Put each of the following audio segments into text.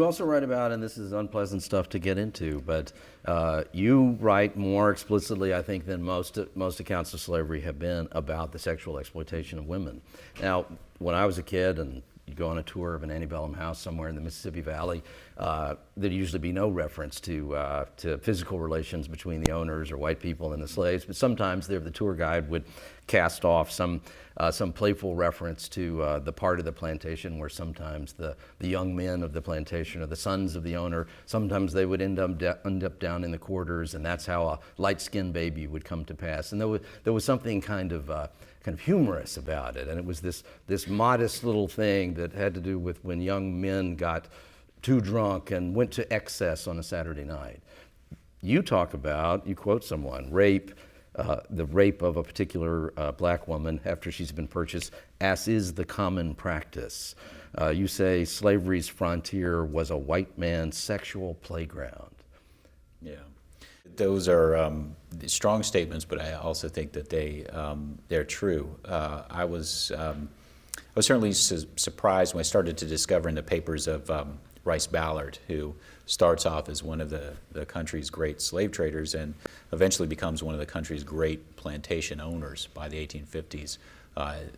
also write about, and this is unpleasant stuff to get into, but you write more explicitly, I think, than most accounts of slavery have been about the sexual exploitation of women. Now, when I was a kid and you'd go on a tour of an antebellum house somewhere in the Mississippi Valley, there'd usually be no reference to physical relations between the owners or white people and the slaves, but sometimes the tour guide would cast off some playful reference to the part of the plantation where sometimes the young men of the plantation or the sons of the owner, sometimes they would end up down in the quarters, and that's how a light-skinned baby would come to pass. And there was something kind of humorous about it, and it was this modest little thing that had to do with when young men got too drunk and went to excess on a Saturday night. You quote someone, the rape of a particular black woman after she's been purchased, as is the common practice. You say slavery's frontier was a white man's sexual playground. Yeah. Those are strong statements, but I also think that they're true. I was certainly surprised when I started to discover in the papers of Rice Ballard, who starts off as one of the country's great slave traders and eventually becomes one of the country's great plantation owners by the 1850s.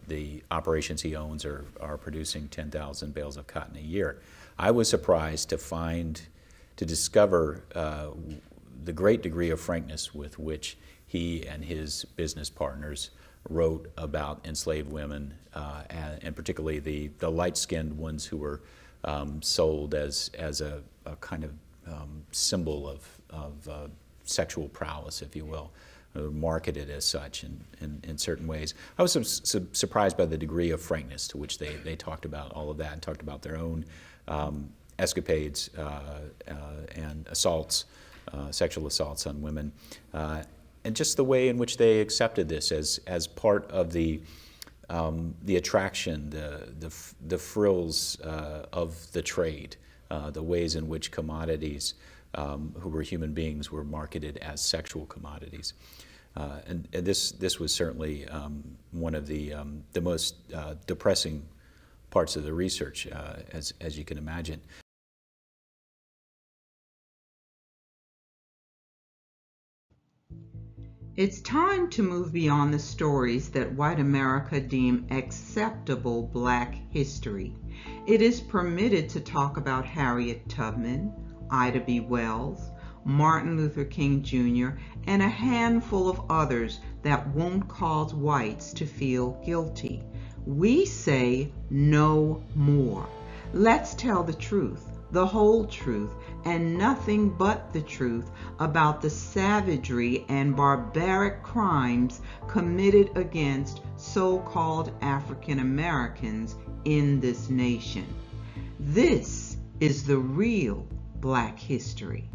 The operations he owns are producing 10,000 bales of cotton a year. I was surprised to discover the great degree of frankness with which he and his business partners wrote about enslaved women, and particularly the light-skinned ones who were sold as a kind of symbol of sexual prowess, if you will, marketed as such in certain ways. I was surprised by the degree of frankness to which they talked about all of that and talked about their own escapades and assaults, sexual assaults on women, and just the way in which they accepted this as part of the attraction, the frills of the trade, the ways in which commodities, who were human beings, were marketed as sexual commodities. And this was certainly one of the most depressing parts of the research, as you can imagine. It's time to move beyond the stories that white America deem acceptable Black history. It is permitted to talk about Harriet Tubman, Ida B. Wells, Martin Luther King Jr., and a handful of others that won't cause whites to feel guilty. We say no more. Let's tell the truth, the whole truth, and nothing but the truth about the savagery and barbaric crimes committed against so-called African Americans in this nation. This is the real Black history.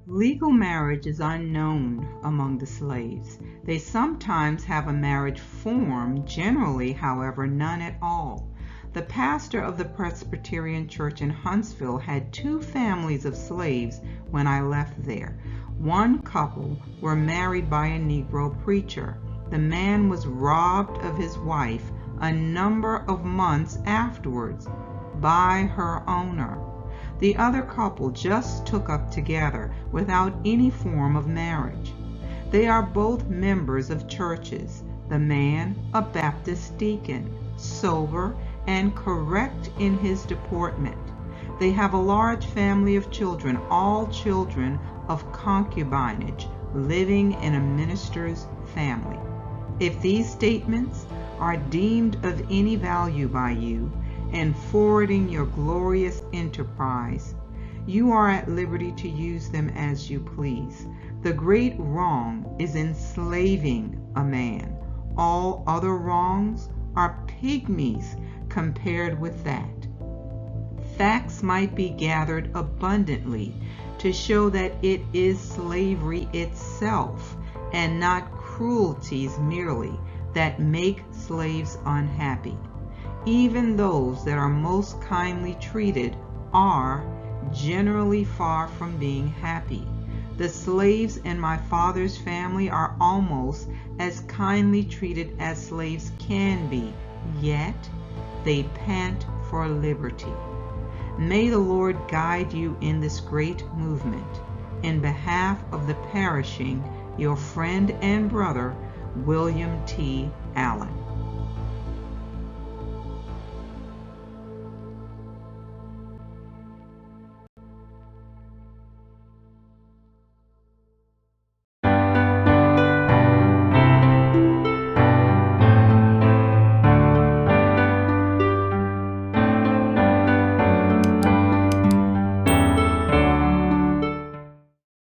Legal marriage is unknown among the slaves. They sometimes have a marriage form, generally, however, none at all. The pastor of the Presbyterian Church in Huntsville had 2 families of slaves when I left there. One couple were married by a Negro preacher. The man was robbed of his wife a number of months afterwards by her owner. The other couple just took up together without any form of marriage. They are both members of churches. The man, a Baptist deacon, sober and correct in his deportment. They have a large family of children, all children of concubinage, living in a minister's family. If these statements are deemed of any value by you in forwarding your glorious enterprise, you are at liberty to use them as you please. The great wrong is enslaving a man. All other wrongs are pygmies compared with that. Facts might be gathered abundantly to show that it is slavery itself and not cruelties merely that make slaves unhappy. Even those that are most kindly treated are generally far from being happy. The slaves in my father's family are almost as kindly treated as slaves can be, yet they pant for liberty. May the Lord guide you in this great movement. In behalf of the perishing, your friend and brother, William T. Allen.